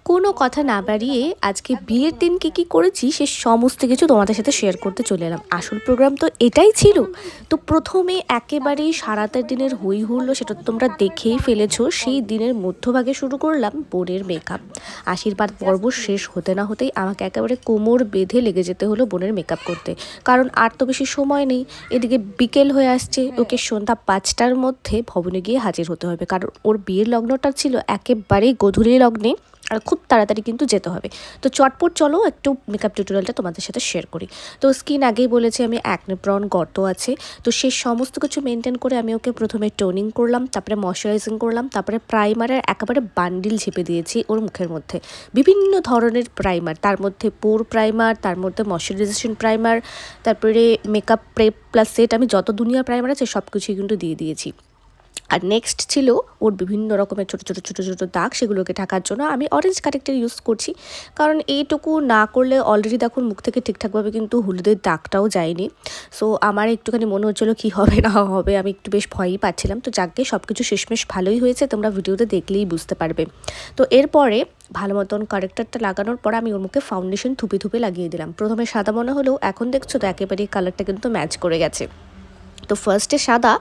কোনো কথা না বাড়িয়ে আজকে বিয়ের দিন কি করেছি সে সমস্ত কিছু তোমাদের সাথে শেয়ার করতে চলে এলাম। আসল প্রোগ্রাম তো এটাই ছিল। তো প্রথমে একেবারেই সারাতের দিনের হই হুল্লো সেটা তো তোমরা দেখেই ফেলেছো। সেই দিনের মধ্যভাগে শুরু করলাম বোনের মেকআপ। আশীর্বাদ পর্ব শেষ হতে না হতেই আমাকে একেবারে কোমর বেঁধে লেগে যেতে হলো বোনের মেকআপ করতে, কারণ আর তো বেশি সময় নেই। এদিকে বিকেল হয়ে আসছে, ওকে সন্ধ্যা 5টার মধ্যে ভবনে গিয়ে হাজির হতে হবে, কারণ ওর বিয়ের লগ্নটা ছিল একেবারেই গোধূলি লগ্নে, আর খুব তাড়াতাড়ি কিন্তু যেতে হবে। তো চটপট চলো একটু মেকআপ টিউটোরিয়ালটা তোমাদের সাথে শেয়ার করি। তো স্কিন আগেই বলেছি আমি অ্যাকনে প্রন গর্ত আছে, তো সেই সমস্ত কিছু মেনটেন করে আমি ওকে প্রথমে টোনিং করলাম, তারপরে ময়শ্চারাইজিং করলাম, তারপরে প্রাইমারের একেবারে বান্ডিল ঝেপে দিয়েছি ওর মুখের মধ্যে। বিভিন্ন ধরনের প্রাইমার, তার মধ্যে পোর প্রাইমার, তার মধ্যে ময়শ্চারাইজেশন প্রাইমার, তারপরে মেকআপ প্রেপ প্লাস সেট, আমি যত দুনিয়ার প্রাইমার আছে সব কিছুই কিন্তু দিয়ে দিয়েছি। আর নেক্সট ছিল ওর বিভিন্ন রকমের ছোটো ছোটো ছোটো ছোটো দাগ, সেগুলোকে ঢাকার জন্য আমি অরেঞ্জ কারেক্টার ইউজ করছি, কারণ এইটুকু না করলে অলরেডি দেখুন মুখ থেকে ঠিকঠাকভাবে কিন্তু হলুদের দাগটাও যায়নি। সো আমার একটুখানি মনে হচ্ছিলো কী হবে না হবে, আমি একটু বেশ ভয়ই পাচ্ছিলাম। তো যাকে সব কিছু শেষমেশ ভালোই হয়েছে, তোমরা ভিডিওতে দেখলেই বুঝতে পারবে। তো এরপরে ভালো মতন কারেক্টারটা লাগানোর পর আমি ওর মুখে ফাউন্ডেশন থুপে থুপে লাগিয়ে দিলাম। প্রথমে সাদা মনে হলেও এখন দেখছো তো একেবারেই কালারটা কিন্তু ম্যাচ করে গেছে। তো ফার্স্টে সাদা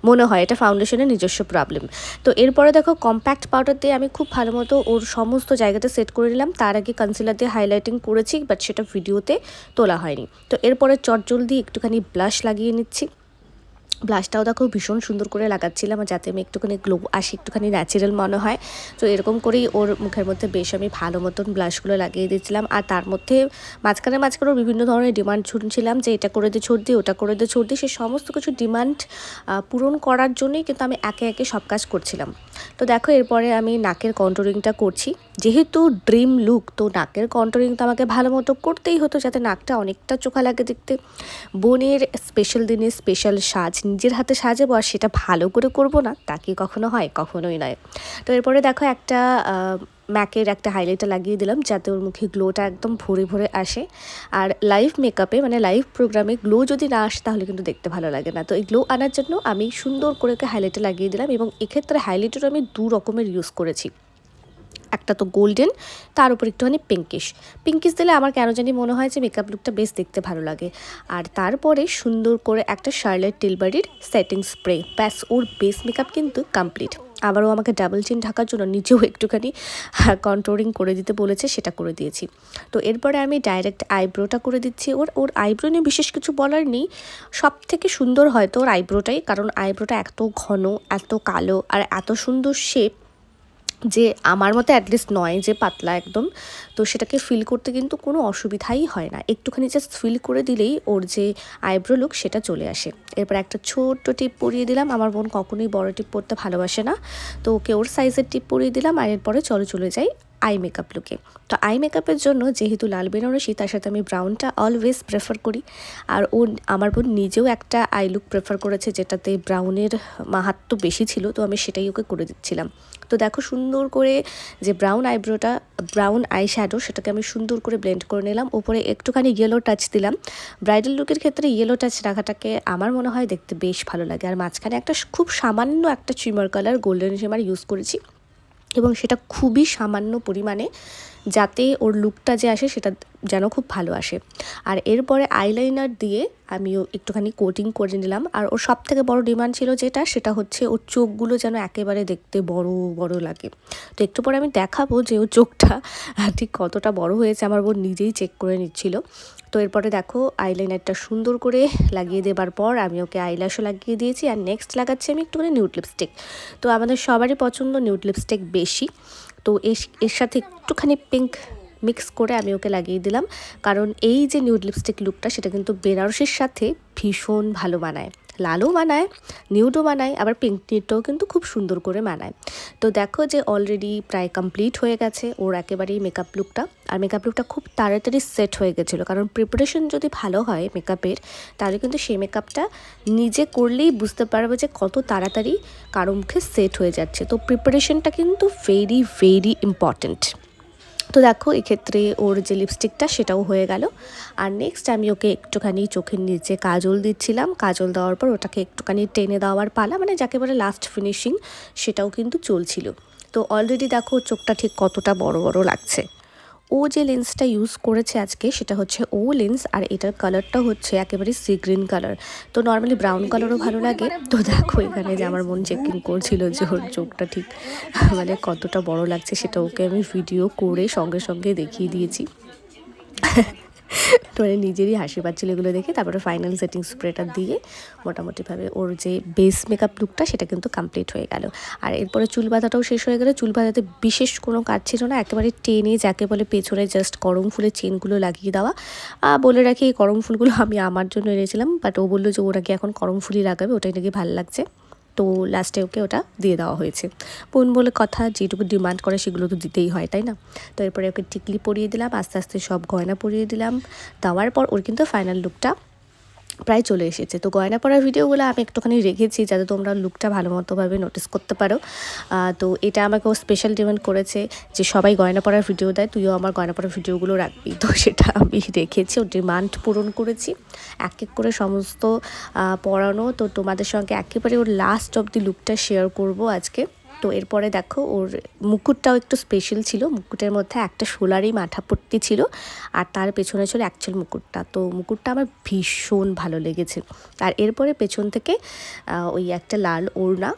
মনে হয়, এটা ফাউন্ডেশনের নিজস্ব প্রবলেম। তো এরপরে দেখো কম্প্যাক্ট পাউডার দিয়ে আমি খুব ভালো মতো ওর সমস্ত জায়গাতে সেট করে নিলাম। তার আগে কনসিলার দিয়ে হাইলাইটিং করেছি, বাট সেটা ভিডিওতে তোলা হয়নি। তো এরপরে চটজলদি একটুখানি ব্লাশ লাগিয়ে নিচ্ছি। ব্লাশটাও দেখো ভীষণ সুন্দর করে লাগাচ্ছিলাম যাতে আমি একটুখানি গ্লো আসি, একটুখানি ন্যাচারাল মনে হয়। তো এরকম করেই ওর মুখের মধ্যে বেশ আমি ভালো মতন ব্লাশগুলো লাগিয়ে দিচ্ছিলাম। আর তার মধ্যে মাঝখানে মাঝখানে বিভিন্ন ধরনের ডিমান্ড শুনছিলাম যে এটা করে দে ছোট দি, ওটা করে দে ছোট দি। সে সমস্ত কিছু ডিমান্ড পূরণ করার জন্যই কিন্তু আমি একে একে সব কাজ করছিলাম। তো দেখো এরপরে আমি নাকের কন্ট্রোলিংটা করছি। যেহেতু ড্রিম লুক, তো নাকের কন্ট্রোলিং তো আমাকে ভালো মতো করতেই হতো যাতে নাকটা অনেকটা চোখা লাগে দেখতে। বোনের স্পেশাল দিনে স্পেশাল সাজ নিজের হাতে সাজাবো, আর সেটা ভালো করে করব না তা কি কখনো হয়? কখনোই নয়। তো এরপরে দেখো একটা ম্যাকের একটা হাইলাইটার লাগিয়ে দিলাম যাতে ওর মুখে গ্লোটা একদম ভরে ভরে আসে। আর লাইভ মেকআপে মানে লাইভ প্রোগ্রামে গ্লো যদি না আসে তাহলে কিন্তু দেখতে ভালো লাগে না। তো এই গ্লো আনার জন্য আমি সুন্দর করে ওকে হাইলাইটার লাগিয়ে দিলাম, এবং এক্ষেত্রে হাইলাইটার আমি 2 রকমের ইউজ করেছি। একটা তো গোল্ডেন, তার উপর একটুখানি পিঙ্কিশ দিলে আমার কেন জানি মনে হয় যে মেকআপ লুকটা বেশ দেখতে ভালো লাগে। আর তারপরে সুন্দর করে একটা শার্লেট টিলবারির সেটিং স্প্রে, ব্যাস ওর বেস মেকআপ কিন্তু কমপ্লিট। আবারও আমাকে ডাবল চিন ঢাকার জন্য নিচেও একটুখানি কন্ট্রোলিং করে দিতে বলেছে, সেটা করে দিয়েছি। তো এরপরে আমি ডাইরেক্ট আইব্রোটা করে দিচ্ছি। ওর আইব্রো নিয়ে বিশেষ কিছু বলার নেই, সব থেকে সুন্দর হয়তো ওর আইব্রোটাই, কারণ আইব্রোটা এত ঘন, এত কালো, আর এত সুন্দর শেপ যে আমার মতে অ্যাটলিস্ট নয় যে পাতলা একদম। তো সেটাকে ফিল করতে কিন্তু কোনো অসুবিধাই হয় না, একটুখানি জাস্ট ফিল করে দিলেই ওর যে আইব্রো লুক সেটা চলে আসে। এরপর একটা ছোট্ট টিপ পরিয়ে দিলাম, আমার বোন কখনোই বড় টিপ পরতে ভালোবাসে না, তো ওকে ওর সাইজের টিপ পরিয়ে দিলাম। আর এরপরে চলে যাই আই মেকআপ লুকে। তো আই মেকআপের জন্য যেহেতু লাল বেনারসি, তার সাথে আমি ব্রাউনটা অলওয়েজ প্রেফার করি। আর আমার বোন নিজেও একটা আই লুক প্রেফার করেছে যেটাতে ব্রাউনের মাহাত্ম্য বেশি ছিল, তো আমি সেটাই ওকে করে দিচ্ছিলাম। তো দেখো সুন্দর করে যে ব্রাউন আই শ্যাডো, সেটাকে আমি সুন্দর করে ব্লেন্ড করে নিলাম। ওপরে একটুখানি ইয়েলো টাচ দিলাম। ব্রাইডাল লুকের ক্ষেত্রে ইয়েলো টাচ রাখাটাকে আমার মনে হয় দেখতে বেশ ভালো লাগে। আর মাঝখানে একটা খুব সামান্য একটা shimmer colour golden shimmer use করেছি, এবং সেটা খুবই সামান্য পরিমাণে, যাতে ওর লুকটা যে আসে সেটা যেন খুব ভালো আসে। আর এরপরে আইলাইনার দিয়ে আমিও একটুখানি কোটিং করে নিলাম। আর ওর সব থেকে বড়ো ডিমান্ড ছিল সেটা হচ্ছে ওর চোখগুলো যেন একেবারে দেখতে বড় বড় লাগে। তো একটু পরে আমি দেখাবো যে ওর চোখটা ঠিক কতটা বড় হয়েছে, আমার বোন নিজেই চেক করে নিচ্ছিল। তো এরপরে দেখো আইলাইনারটা সুন্দর করে লাগিয়ে দেবার পর আমি ওকে আইল্যাশও লাগিয়ে দিয়েছি। আর নেক্সট লাগাচ্ছি আমি একটুখানি নিউড লিপস্টিক। তো আমাদের সবারই পছন্দ নিউড লিপস্টিক বেশি, তো এর সাথে একটুখানি পিঙ্ক মিক্স করে আমি ওকে লাগিয়ে দিলাম, কারণ এই যে নিউড লিপস্টিক লুকটা সেটা কিন্তু বেনারসির সাথে ভীষণ ভালো মানায়। লালও মানায়, নিউডও মানায়, আবার পিঙ্ক নিউডটাও কিন্তু খুব সুন্দর করে মানায়। তো দেখো যে অলরেডি প্রায় কমপ্লিট হয়ে গেছে ওর একেবারেই মেকআপ লুকটা। আর মেকআপ লুকটা খুব তাড়াতাড়ি সেট হয়ে গেছিলো, কারণ প্রিপারেশন যদি ভালো হয় মেকআপের, তাহলে কিন্তু সেই মেকআপটা নিজে করলেই বুঝতে পারবে যে কত তাড়াতাড়ি কারো মুখে সেট হয়ে যাচ্ছে। তো প্রিপারেশনটা কিন্তু ভেরি ভেরি ইম্পর্ট্যান্ট। তো দেখো এক্ষেত্রে ওর যে লিপস্টিকটা সেটাও হয়ে গেল। আর নেক্সট আমি ওকে একটুখানি চোখের নিচে কাজল দিচ্ছিলাম। কাজল দেওয়ার পর ওটাকে একটুখানি টেনে দেওয়ার পালা, মানে যাকে বলে লাস্ট ফিনিশিং, সেটাও কিন্তু চলছিল। তো অলরেডি দেখো চোখটা ঠিক কতটা বড় বড় লাগছে। ও যে লেন্সটা ইউজ করেছে আজকে সেটা হচ্ছে ও লেন্স, আর এটার কালারটা হচ্ছে একেবারে সি গ্রিন কালার। তো নর্মালি ব্রাউন কালারও ভালো লাগে। তো দেখো এখানে যে আমার বোন চেকিং করছিল যে ওর চোখটা ঠিক মানে কতটা বড় লাগছে, সেটা ওকে আমি ভিডিও করে সঙ্গে সঙ্গে দেখিয়ে দিয়েছি। তো মানে নিজেরই হাসি পাচ্ছিল এগুলো দেখে। তারপরে ফাইনাল সেটিং স্প্রেটা দিয়ে মোটামুটিভাবে ওর যে বেস মেকআপ লুকটা সেটা কিন্তু কমপ্লিট হয়ে গেল। আর এরপরে চুল বাঁধাটাও শেষ হয়ে গেল। চুল বাঁধাতে বিশেষ কোনো কাজ ছিল না, একেবারে টেনে যাকে বলে পেছনে জাস্ট করম ফুলের চেনগুলো লাগিয়ে দেওয়া। বলে রাখি এই করম ফুলগুলো আমি আমার জন্য এনেছিলাম, বাট ও বললো যে ও নাকি এখন করম ফুলই লাগাবে, ওটাই নাকি ভালো লাগছে। তো লাস্টে ওকে ওটা দিয়ে দেওয়া হয়েছে। বোন বলে কথা, যেটুকু ডিমান্ড করে সেগুলো তো দিতেই হয়, তাই না? তো এরপরে ওকে টিকলি পরিয়ে দিলাম, আস্তে আস্তে সব গয়না পরিয়ে দিলাম। দেওয়ার পর ওর কিন্তু ফাইনাল লুকটা প্রায় চলে এসেছে। তো গয়না পরার ভিডিওগুলো আমি একটুখানি রেখেছি যাতে তোমরা লুকটা ভালো মতোভাবে নোটিস করতে পারো। তো এটা আমাকে ও স্পেশাল ডিমান্ড করেছে যে সবাই গয়না পরার ভিডিও দেয়, তুইও আমার গয়না পরার ভিডিওগুলো রাখবি। তো সেটা আমি রেখেছি, ওর ডিমান্ড পূরণ করেছি এক এক করে সমস্ত পরানো। তো তোমাদের সঙ্গে একেবারে ওর লাস্ট অব দি লুকটা শেয়ার করব আজকে। তো এরপরে দেখো ওর মুকুটটাও একটু স্পেশাল ছিল। মুকুটের মধ্যে একটা সোলারই মাথাপট্টি ছিল, আর তার পেছনে ছিল অ্যাকচুয়াল মুকুটটা। তো মুকুটটা আমার ভীষণ ভালো লেগেছে। আর এরপরে পেছন থেকে ওই একটা লাল ওড়না,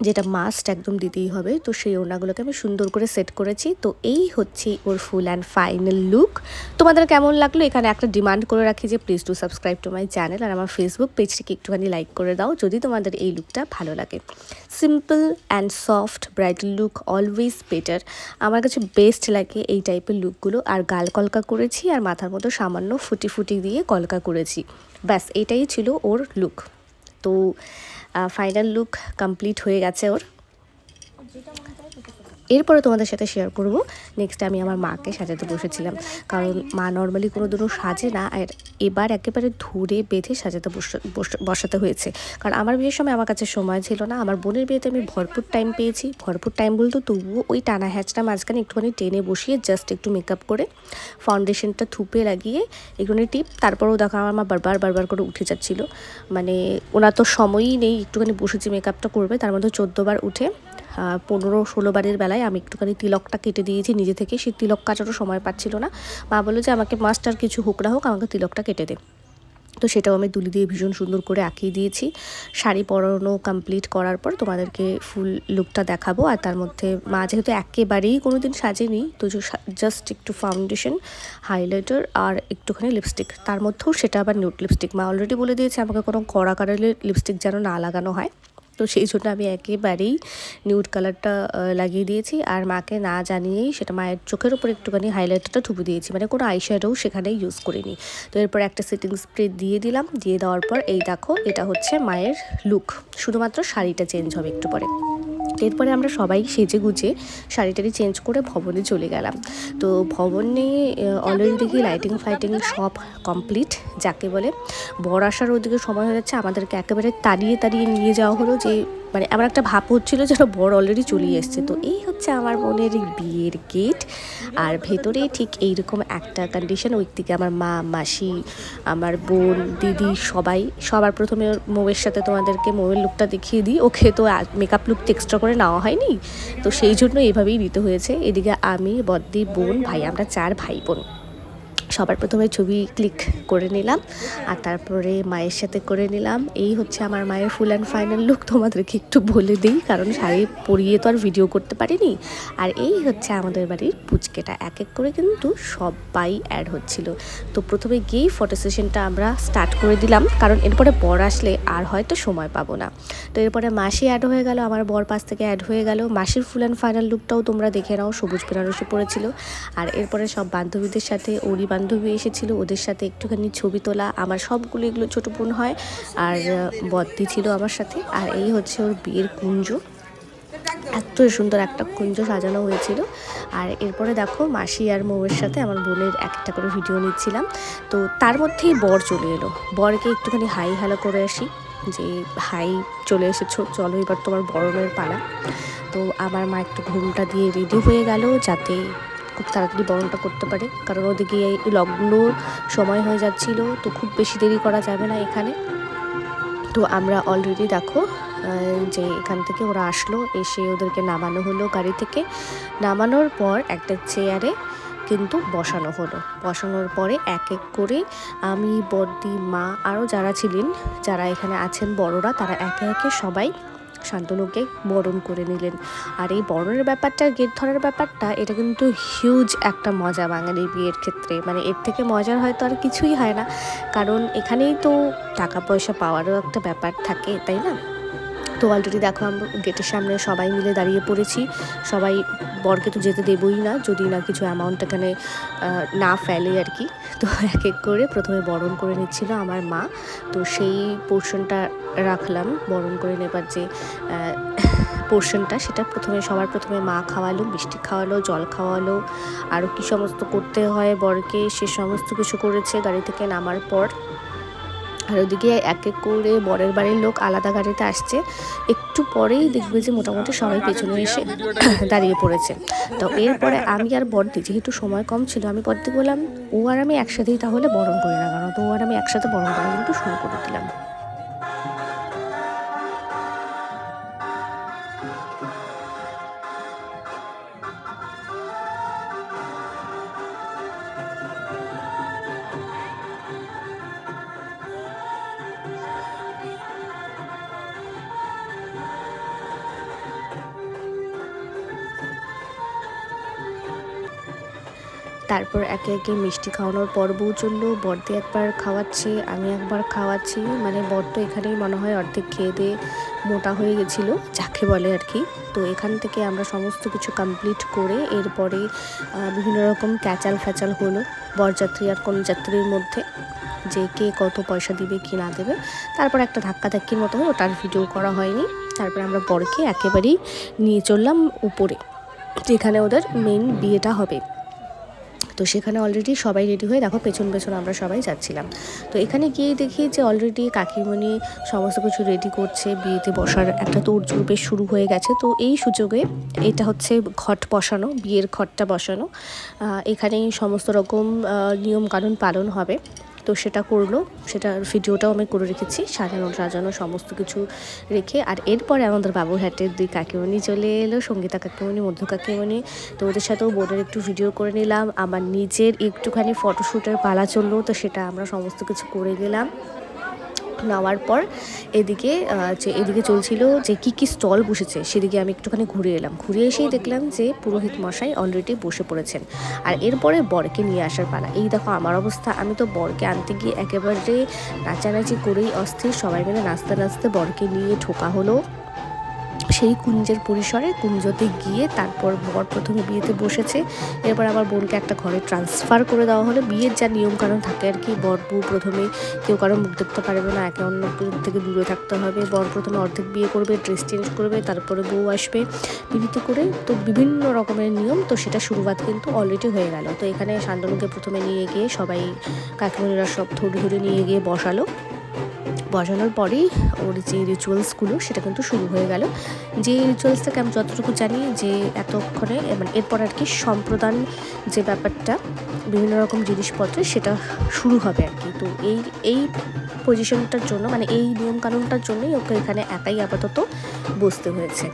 যেটা মাস্ট একদম দিতেই হবে, তো সেই ওড়নাগুলোকে আমি সুন্দর করে সেট করেছি। তো এই হচ্ছে ওর ফুল অ্যান্ড ফাইনাল লুক। তোমাদের কেমন লাগলো? এখানে একটা ডিমান্ড করে রাখি যে please to subscribe to my channel, আর আমার ফেসবুক পেজটিকে একটুখানি লাইক করে দাও যদি তোমাদের এই লুকটা ভালো লাগে। Simple and soft bridal look always better. আমার কাছে বেস্ট লাগে এই টাইপের লুকগুলো। আর গাল কলকা করেছি, আর মাথার মতো সামান্য ফুটি ফুটি দিয়ে কলকা করেছি, ব্যাস এটাই ছিল ওর লুক। তো ফাইনাল লুক কমপ্লিট হয়ে গেছে ওর। এরপরে তোমাদের সাথে শেয়ার করব নেক্সট আমি আমার মাকে সাজাতে বসেছিলাম, কারণ মা নর্মালি কোনো দিনও সাজে না, আর এবার একেবারে ধরে বেঁধে সাজাতে বসাতে হয়েছে। কারণ আমার বিয়ের সময় আমার কাছে সময় ছিল না, আমার বোনের বিয়েতে আমি ভরপুর টাইম পেয়েছি। ভরপুর টাইম বলতে তবুও ওই টানা হ্যাচটা মাঝখানে একটুখানি টেনে বসিয়ে জাস্ট একটু মেকআপ করে ফাউন্ডেশনটা থুপে লাগিয়ে একটুখানি টিপ, তারপরেও দেখো আমার মা বারবার করে উঠে যাচ্ছিলো। মানে ওনার তো সময়ই নেই, একটুখানি বসেছি মেকআপটা করবে, তার মধ্যে 14 বার উঠে 15-16 বারের বেলায় আমি একটুখানি তিলকটা কেটে দিয়েছি নিজে থেকে। সেই তিলক কাটারও সময় পাচ্ছিল না। মা বললো যে আমাকে মাস্টার কিছু হোক না হোক আমাকে তিলকটা কেটে দে। তো সেটাও আমি তুলি দিয়ে ভীষণ সুন্দর করে আঁকিয়ে দিয়েছি। শাড়ি পরানো কমপ্লিট করার পর তোমাদেরকে ফুল লুকটা দেখাবো। আর তার মধ্যে মা যেহেতু একেবারেই কোনো দিন সাজেনি, তো জাস্ট একটু ফাউন্ডেশন, হাইলাইটার আর একটুখানি লিপস্টিক, তার মধ্যেও সেটা আবার নিউড লিপস্টিক। মা অলরেডি বলে দিয়েছে আমাকে কোনো কড়া কালারের লিপস্টিক যেন না লাগানো হয়। তো সেই জন্য আমি একেবারেই নিউড কালারটা লাগিয়ে দিয়েছি, আর মাকে না জানিয়েই সেটা মায়ের চোখের উপর একটুখানি হাইলাইটারটা ঠুপে দিয়েছি, মানে কোনো আইশ্যাডোও সেখানে ইউজ করিনি। তো এরপর একটা সেটিং স্প্রে দিয়ে দিলাম, দিয়ে দেওয়ার পর এই দেখো এটা হচ্ছে মায়ের লুক, শুধুমাত্র শাড়িটা চেঞ্জ হবে একটু পরে। এরপরে আমরা সবাই সেজে গুজে শাড়িটারি চেঞ্জ করে ভবনে চলে গেলাম। তো ভবনে অলরেডি দেখি লাইটিং ফাইটিং সব কমপ্লিট, যাকে বলে বর আসার ওদিকে সময় হয়ে যাচ্ছে। আমাদেরকে একেবারে তাড়িয়ে নিয়ে যাওয়া হলো, যে মানে আমার একটা ভাব হচ্ছিলো যেন বর অলরেডি চলে এসছে। তো এই হচ্ছে আমার বোনের বিয়ের গেট, আর ভেতরে ঠিক এইরকম একটা কন্ডিশন। ওই দিকে আমার মা, মাসি, আমার বোন, দিদি সবার প্রথমে মৌয়ের সাথে তোমাদেরকে মৌয়ের লুকটা দেখিয়ে দিই। ওকে তো মেকআপ লুক এক্সট্রা করে নেওয়া হয়নি, তো সেই জন্য এভাবেই নিতে হয়েছে। এদিকে আমি, বদ্দি, বোন, ভাই, আমরা 4 ভাই বোন। সবার প্রথমে ছবি ক্লিক করে নিলাম, আর তারপরে মায়ের সাথে করে নিলাম। এই হচ্ছে আমার মায়ের ফুল অ্যান্ড ফাইনাল লুক। তোমাদেরকে একটু বলে দিই, কারণ শাড়ি পরিয়ে তো আর ভিডিও করতে পারিনি। আর এই হচ্ছে আমাদের বাড়ির পুচকেটা। এক এক করে কিন্তু সবাই অ্যাড হচ্ছিল। তো প্রথমে গিয়েই ফটো সেশনটা আমরা স্টার্ট করে দিলাম, কারণ এরপরে বর আসলে আর হয়তো সময় পাবো না। তো এরপরে মাসি অ্যাড হয়ে গেল, আমার বর পাশ থেকে অ্যাড হয়ে গেল। মাসির ফুল অ্যান্ড ফাইনাল লুকটাও তোমরা দেখে নাও, সবুজ বেনারসি পরেছিল। আর এরপরে সব বান্ধবীদের সাথে, ওরই বান্ধবী এসেছিলো, ওদের সাথে একটুখানি ছবি তোলা। আমার সবগুলো এগুলো ছোটো বোন হয়, আর বদ্দি ছিল আমার সাথে। আর এই হচ্ছে ওর বিয়ের কুঞ্জ, এত সুন্দর একটা কুঞ্জ সাজানো হয়েছিল। আর এরপরে দেখো মাসি আর মৌয়ের সাথে আমার বোনের একটা করে ভিডিও নিচ্ছিলাম। তো তার মধ্যেই বর চলে এলো। বরকে একটুখানি হাই হ্যালো করে আসি, যে হাই চলে এসেছো, চলো এবার তোমার বরণের পালা। তো আমার মা একটু ঘুমটা দিয়ে রেডি হয়ে গেল, যাতে খুব তাড়াতাড়ি বরণটা করতে পারে, কারণ ওদিকে লগ্ন সময় হয়ে যাচ্ছিল, তো খুব বেশি দেরি করা যাবে না এখানে। তো আমরা অলরেডি দেখো যে এখান থেকে ওরা আসলো, এসে ওদেরকে নামানো হলো গাড়ি থেকে। নামানোর পর একটা চেয়ারে কিন্তু বসানোর পরে এক এক করে আমি, বড়দি, মা আরও যারা ছিলেন, যারা এখানে আছেন বড়রা, তারা একে একে সবাই শান্তনুকে বরণ করে নিলেন। আর এই বরণের ব্যাপারটা, গেট ধরার ব্যাপারটা, এটা কিন্তু হিউজ একটা মজা বাঙালি বিয়ের ক্ষেত্রে। মানে এর থেকে মজার হয়তো আর কিছুই হয় না, কারণ এখানেই তো টাকা পয়সা পাওয়ারও একটা ব্যাপার থাকে, তাই না? তো অলরেডি দেখো আমরা গেটের সামনে সবাই মিলে দাঁড়িয়ে পড়েছি। সবাই, বরকে তো যেতে দেবই না যদি না কিছু অ্যামাউন্ট এখানে না ফেলে আর কি। তো এক এক করে প্রথমে বরণ করে নিচ্ছিল আমার মা, তো সেই পোর্শনটা রাখলাম। বরণ করে নেবার যে পোর্শনটা, সেটা সবার প্রথমে মা খাওয়ালো, মিষ্টি খাওয়ালো, জল খাওয়ালো, আরও কী সমস্ত করতে হয় বরকে, সে সমস্ত কিছু করেছে গাড়ি থেকে নামার পর। আর ওদিকে এক এক করে বরের বাড়ির লোক আলাদা গাড়িতে আসছে। একটু পরেই দেখবে যে মোটামুটি সবাই পেছনে এসে দাঁড়িয়ে পড়েছে। তো এরপরে আমি আর বড়দি, যেহেতু সময় কম ছিল, আমি বড়দি বললাম ও আর আমি একসাথেই তাহলে বরণ করি না কেন। তো ও আর আমি একসাথে বরণ করা কিন্তু শুরু করে দিলাম। তারপর একে একে মিষ্টি খাওয়ানোর পর্বও চললো। বড়দি একবার খাওয়াচ্ছে, আমি একবার খাওয়াচ্ছি। মানে বর তো এখানেই মনে হয় অর্ধেক খেয়ে দিয়ে মোটা হয়ে গেছিলো, যাকে বলে আর কি। তো এখান থেকে আমরা সমস্ত কিছু কমপ্লিট করে এরপরে বিভিন্ন রকম ক্যাচাল ফ্যাচাল হলো বরযাত্রী আর কন্যাযাত্রীর মধ্যে, যে কে কত পয়সা দিবে কি না দেবে। তারপর একটা ধাক্কাধাক্কির মতো হয়, ওটার ভিডিও করা হয়নি। তারপর আমরা বরকে একেবারেই নিয়ে চললাম উপরে, যেখানে ওদের মেন বিয়েটা হবে। তো সেখানে অলরেডি সবাই রেডি হয়ে দেখো পেছন পেছন আমরা সবাই যাচ্ছিলাম। তো এখানে গিয়ে দেখি যে অলরেডি কাকিমণি সমস্ত কিছু রেডি করছে, বিয়েতে বসার একটা তোড়জোড় বেশ শুরু হয়ে গেছে। তো এই সুযোগে এটা হচ্ছে ঘট বসানো, বিয়ের ঘটটা বসানো। এখানেই সমস্ত রকম নিয়মকানুন পালন হবে। তো সেটা করলো, সেটার ভিডিওটাও আমি করে রেখেছি, সাজানো সমস্ত কিছু রেখে। আর এরপরে আমাদের বাবুরহাটের দুই কাকিমণি চলে এলো, সঙ্গীতা কাকিমণি, মধু কাকিমণি। তো ওদের সাথেও বোনের একটু ভিডিও করে নিলাম। আমার নিজের একটুখানি ফটোশ্যুটের পালা চললো, তো সেটা আমরা সমস্ত কিছু করে গেলাম। নেওয়ার পর এদিকে চলছিল যে কী স্টল বসেছে, সেদিকে আমি একটুখানি ঘুরে এলাম। ঘুরে এসেই দেখলাম যে পুরোহিত মশাই অলরেডি বসে পড়েছেন। আর এরপরে বরকে নিয়ে আসার পালা। এই দেখো আমার অবস্থা, আমি তো বরকে আনতে গিয়ে একেবারে নাচানাচি করেই অস্থির। সবাই মিলে নাচতে নাচতে বরকে নিয়ে ঢোকা হলো সেই কুঞ্জের পরিসরে। কুঞ্জতে গিয়ে তারপর বর প্রথমে বিয়েতে বসেছে, এরপর আবার বোনকে একটা ঘরে ট্রান্সফার করে দেওয়া হলো। বিয়ের যা নিয়মকানুন থাকে আর কি, বর বউ প্রথমে কেউ কারো মুখ দেখতে পারবে না, একে অন্য থেকে দূরে থাকতে হবে। বর প্রথমে অর্ধেক বিয়ে করবে, ড্রেস চেঞ্জ করবে, তারপরে বউ আসবে বিয়েতে করে। তো বিভিন্ন রকমের নিয়ম, তো সেটা শুরুয়াত কিন্তু অলরেডি হয়ে গেল। তো এখানে শান্তনুকে প্রথমে নিয়ে গিয়ে সবাই কাকিমণিরা সব ধরে নিয়ে গিয়ে বসানোর পরেই ওর যে রিচুয়ালসগুলো সেটা কিন্তু শুরু হয়ে গেল। যে রিচুয়ালসটাকে আমি যতটুকু জানি যে এতক্ষণে মানে এরপর আর কি সম্প্রদান যে ব্যাপারটা, বিভিন্ন রকম জিনিসপত্রের সেটা শুরু হবে আর কি। তো এই পজিশনটার জন্য, মানে এই নিয়মকানুনটার জন্যই ওকে এখানে একাই আপাতত বসতে হয়েছে।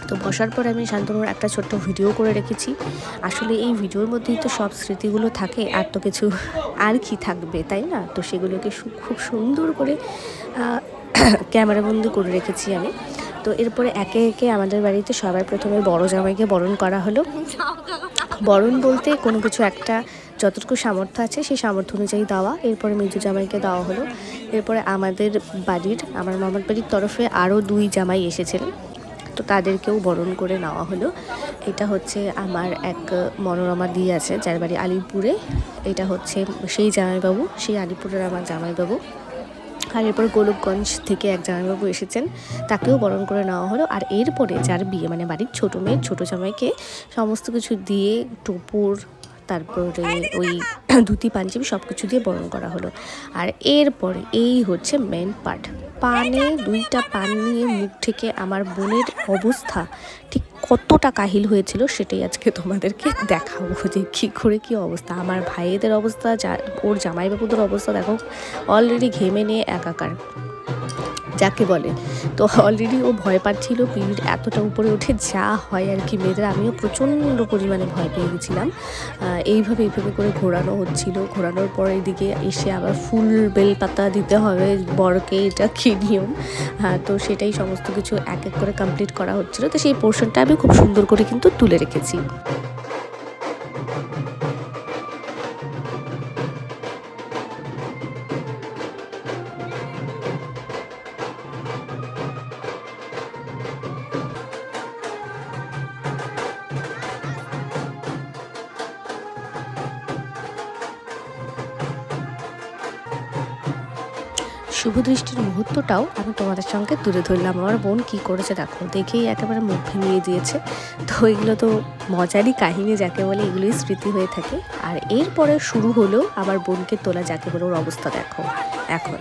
তো বসার পর আমি শান্তনুর একটা ছোট্ট ভিডিও করে রেখেছি। আসলে এই ভিডিওর মধ্যেই তো সব স্মৃতিগুলো থাকে, আর তো কিছু আর কি থাকবে, তাই না? তো সেগুলোকে খুব সুন্দর করে ক্যামেরাবন্দি করে রেখেছি আমি। তো এরপরে একে একে আমাদের বাড়িতে সবার প্রথমে বড় জামাইকে বরণ করা হলো। বরণ বলতে কোনো কিছু একটা যতটুকু সামর্থ্য আছে সেই সামর্থ্য অনুযায়ী দেওয়া। এরপরে মেজো জামাইকে দেওয়া হলো। এরপরে আমার মামার বাড়ির তরফে আরও 2 জামাই এসেছিলেন, তো তাদেরকেও বরণ করে নেওয়া হলো। এটা হচ্ছে আমার এক মনোরমা দি আছে, যার বাড়ি আলিপুরে। এটা হচ্ছে সেই জামাইবাবু, সেই আলিপুরের আমার জামাইবাবু। আর এরপর গোলকগঞ্জ থেকে এক জামাইবাবু এসেছেন, তাকেও বরণ করে নেওয়া হলো। আর এরপরে যার বিয়ে, মানে বাড়ির ছোটো মেয়ের ছোটো জামাইকে সমস্ত কিছু দিয়ে, টোপর, তারপরে ওই ধুতি পাঞ্জাবি সব কিছু দিয়ে বরণ করা হলো। আর এরপরে এই হচ্ছে মেন পার্ট, পানে 2টা পান নিয়ে মুখ থেকে আমার বোনের অবস্থা ঠিক কতটা কাহিল হয়েছিল সেটাই আজকে তোমাদেরকে দেখাবো, যে কী করে কী অবস্থা। আমার ভাইয়েদের অবস্থা, ওর জামাইবাবুদের অবস্থা দেখো, অলরেডি ঘেমে নিয়ে একাকার। যাকে বলে। তো অলরেডি ও ভয় পাচ্ছিল, পিঠ এতটা উপরে উঠে যা হয় আর কি মেয়েদের, আমিও প্রচণ্ড পরিমাণে ভয় পেয়ে গেছিলাম। এইভাবে করে ঘোরানো হচ্ছিল, ঘোরানোর পর এদিকে এসে আবার ফুল বেলপাতা দিতে হবে বরকে, এটা কী নিয়ম। তো সেটাই সমস্ত কিছু এক এক করে কমপ্লিট করা হচ্ছিল। তো সেই পোর্শনটা আমি খুব সুন্দর করে কিন্তু তুলে রেখেছি। শুভ দৃষ্টির মুহূর্তটাও আমি তোমাদের সঙ্গে তুলে ধরলাম। আমার বোন কি করেছে দেখো, দেখেই একেবারে মুখ ভেঙিয়ে দিয়েছে। তো এগুলো তো মজারই কাহিনী, যাকে বলে এগুলোই স্মৃতি হয়ে থাকে। আর এরপরে শুরু হলো আমার বোনকে তোলা, যাকে বলে ওর অবস্থা দেখো এখন।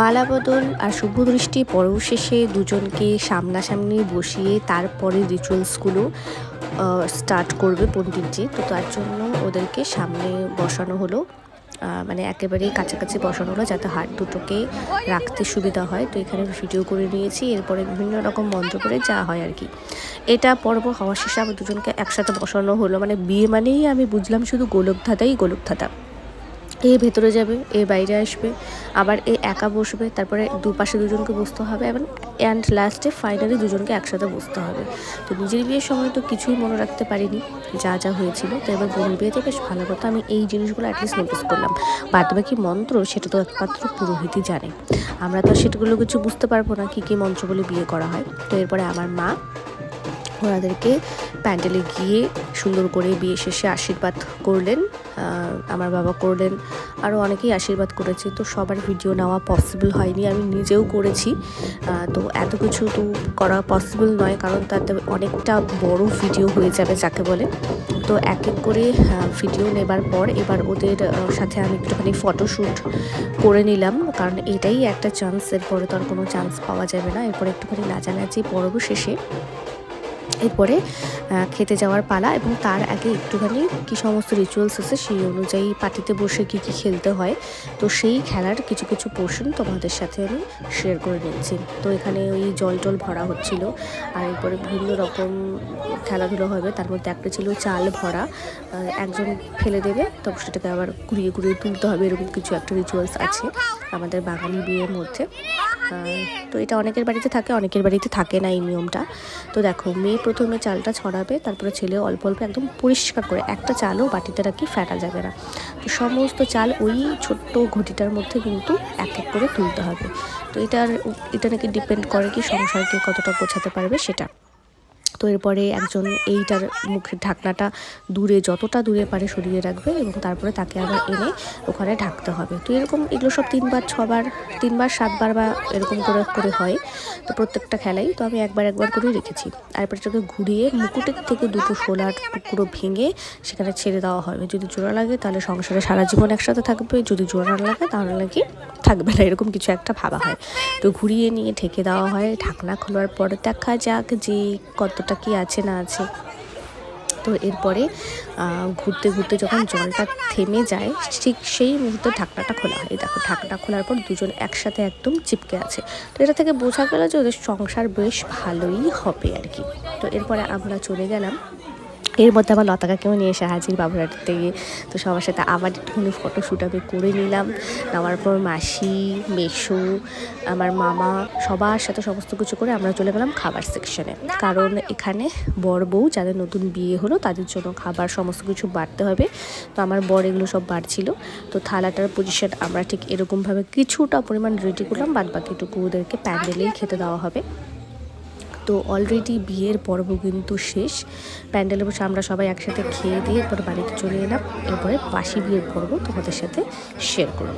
মালা বদল আর শুভ দৃষ্টি পর্ব শেষে দুজনকে সামনাসামনি বসিয়ে তারপরে রিচুয়ালসগুলো স্টার্ট করবে পণ্ডিতজি। তো তার জন্য ওদেরকে সামনে বসানো হলো, মানে একেবারেই কাছাকাছি বসানো হলো যাতে হাত দুটোকে রাখতে সুবিধা হয়। তো এখানে ভিডিও করে নিয়েছি, এরপরে বিভিন্ন রকম মন্ত্র করে যা হয় আর কি। এটা পর্ব হওয়া শেষে আবার দুজনকে একসাথে বসানো হলো, মানে বিয়ে মানেই আমি বুঝলাম শুধু গোলকধাঁধাই গোলকধাঁধা। এ ভেতরে যাবে, এ বাইরে আসবে, আবার এ একা বসবে, তারপরে দুপাশে দুজনকে বসতে হবে, এবং অ্যান্ড লাস্টে ফাইনালি দুজনকে একসাথে বসতে হবে। তো নিজের বিয়ের সময় তো কিছুই মনে রাখতে পারিনি যা যা হয়েছিল। তো এবার বোনের বিয়েতে বেশ ভালো কথা আমি এই জিনিসগুলো অ্যাটলিস্ট নোটিস করলাম। বাদ বাকি মন্ত্র সেটা তো একমাত্র পুরোহিতই জানে, আমরা তো সেটাগুলো কিছু বুঝতে পারবো না কী কী মন্ত্র বলে বিয়ে করা হয়। তো এরপরে আমার মা ওনাদেরকে প্যান্ডেলে গিয়ে সুন্দর করে বিয়ে শেষে আশীর্বাদ করলেন, আমার বাবা করলেন, আরও অনেকেই আশীর্বাদ করেছে। তো সবার ভিডিও নেওয়া পসিবল হয়নি, আমি নিজেও করেছি। তো এত কিছু তো করা পসিবল নয়, কারণ তাতে অনেকটা বড় ভিডিও হয়ে যাবে যাকে বলে। তো এক এক করে ভিডিও নেবার পর এবার ওদের সাথে আমি একটুখানি ফটোশ্যুট করে নিলাম, কারণ এটাই একটা চান্স, এরপরে তো আর কোনো চান্স পাওয়া যাবে না। এরপরে একটুখানি নাচানাচি পর্ব শেষে এরপরে খেতে যাওয়ার পালা, এবং তার আগে একটুখানি কি সমস্ত রিচুয়ালস আছে সেই অনুযায়ী পার্টিতে বসে কি কি খেলতে হয়, তো সেই খেলার কিছু কিছু পোর্শন তোমাদের সাথে আমি শেয়ার করে নিচ্ছি। তো এখানে ওই জল টল ভরা হচ্ছিল, আর এরপরে বিভিন্ন রকম খেলাধুলো হবে। তার মধ্যে একটা ছিল চাল ভরা, একজন ফেলে দেবে, তবে সেটাকে আবার ঘুরিয়ে ঘুরিয়ে তুলতে হবে, এরকম কিছু একটা রিচুয়ালস আছে আমাদের বাঙালি বিয়ের মধ্যে। তো এটা অনেকের বাড়িতে থাকে, অনেকের বাড়িতে থাকে না এই নিয়মটা। তো দেখো, মেয়ে প্রথমে চালটা ছড়াবে, তারপরে ছেলে অল্প অল্প একদম পরিষ্কার করে, একটা চালও বাটিতে রাখি ফেটা যাবে না। তো সমস্ত চাল ওই ছোট্ট ঘটিটার মধ্যে কিন্তু এক এক করে তুলতে হবে। তো এটা নাকি ডিপেন্ড করে কি সংসারকে কতটা গোছাতে পারবে সেটা। তো এরপরে একজন এইটার মুখের ঢাকনাটা দূরে, যতটা দূরে পারে সরিয়ে রাখবে, এবং তারপরে তাকে আবার এনে ওখানে ঢাকতে হবে। তো এরকম এগুলো সব 3বার 6বার 3বার 7বার বা এরকম করে করে হয়। তো প্রত্যেকটা খেলাই তো আমি একবার করেই রেখেছি। তারপরে এটাকে ঘুরিয়ে মুকুটের থেকে দুটো শোলার টুকরো ভেঙে সেখানে ছেড়ে দেওয়া হবে। যদি জোড়া লাগে তাহলে সংসারে সারা জীবন একসাথে থাকবে, যদি জোড়া না লাগে তাহলে নাকি থাকবে না, এরকম কিছু একটা ভাবা হয়। তো ঘুরিয়ে নিয়ে ঢেকে দেওয়া হয়। ঢাকনা খোলার পরে দেখা যাক যে কতটা কি আছে না আছে। তো এরপরে ঘুরতে ঘুরতে যখন জলটা থেমে যায় ঠিক সেই মুহূর্তে ঢাকনাটা খোলা হয়। দেখো, ঢাকনা খোলার পর দুজন একসাথে একদম চিপকে আছে। তো এটা থেকে বোঝা গেল যে ওদের সংসার বেশ ভালোই হবে আর কি। তো এরপরে আমরা চলে গেলাম এর মধ্যে আমার লতা কাকিমা নিয়ে এসে হাজির বাবুরহাট থেকে। তো সবার সাথে আবার একটুখানি ফটোশ্যুট আমি করে নিলাম। নেওয়ার পর মাসি, মেসো, আমার মামা সবার সাথে সমস্ত কিছু করে আমরা চলে গেলাম খাবার সেকশনে। কারণ এখানে বর বউ যাদের নতুন বিয়ে হলো তাদের জন্য খাবার সমস্ত কিছু বাড়তে হবে। তো আমার বর এগুলো সব বাড়ছিল। তো থালাটার পজিশন আমরা ঠিক এরকমভাবে কিছুটা পরিমাণ রেডি করলাম, বাদ বাকিটুকু ওদেরকে প্যান্ডেলেই খেতে দেওয়া হবে। তো অলরেডি বিয়ের পর্ব কিন্তু শেষ। প্যান্ডেলে বসে আমরা সবাই একসাথে খেয়ে দিয়ে এরপর বাড়িতে চলে এলাম। এরপরে বাসি বিয়ের পর্ব তোমাদের সাথে শেয়ার করব।